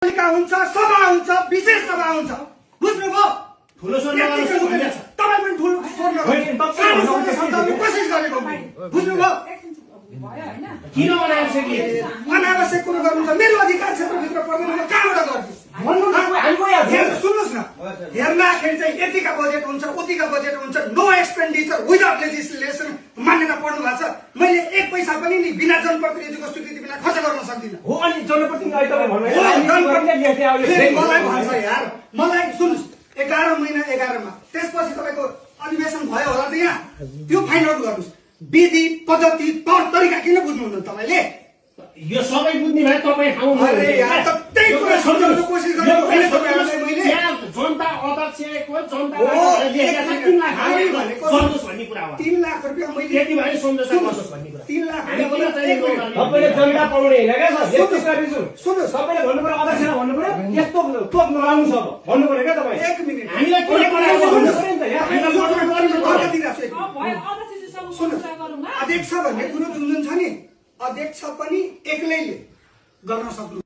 हुन्छ सभा हुन्छ विशेष सभा हुन्छ बुझ्नुभयो ठुलो स्वर नगर्नुहोस् भन्ने छ तपाईं पनि ठुलो स्वर नगर्नुहोस् सानो स्वरले सम्झाउने कोसिस गरेको बुझ्नुभयो किन अनावश्यक के अनावश्यक कुरो गर्नुहुन्छ मेरो अधिकार क्षेत्रभित्र पर्दैन म कहाँबाट गर्छु भन्नु सुन्नुहोस् न हेर्दाखेरि चाहिँ यतिका बजेट हुन्छ उतिका बजेट हुन्छ नो एक्सपेन्डिचर विदाउट लेजिस्लेसन मान्यता पढ्नु भएको छ मैले एक पैसा पनि नि बिना जनप्रतिनिधिको स्वीकृति बिना खर्च गर्न सक्दिनँ हो अनि जनप्रतिनिधि अहिले तपाईँ मलाई भन्छ यार मलाई सुन्नुहोस् 11 महिना 11 मा त्यसपछि तपाईको अधिवेशन भयो होला त यहाँ त्यो फाइन्ड आउट गर्नुहोस् विधि पद्धति तौर तरिका किन बुझ्नुहुन्न तपाईले यो सबै बुझ्ने भए तपाईँ ठाउँमा अरे यार त त्यही कुरा सम्झाउन कोसिस गरेको हैन तपाईहरुलाई मैले यहाँ जनता अध्यक्षको जनताले लेखेका छन् 3 लाख भनेको गर्नुस् भन्ने कुरा हो 3 लाख रुपैयाँ मैले त्यति भए सम्झौता गर्नुस् भन्ने कुरा 3 लाख तपाईले जनता पाउने हैन के सर यस्तो गरिदिन्छु सुन्नुस् सबैले भन्नु पर्यो अध्यक्षले भन्नु पर्यो यस्तो तोक नलाउनु छ भन्नु पर्यो के तपाई 1 मिनेट हामीलाई कुनै कुरा भन्नु पर्यो नि त यहाँ अध्यक्ष भन्ने कुरो जुन छ नि अध्यक्ष पनि एक्लैले गर्न सक्नु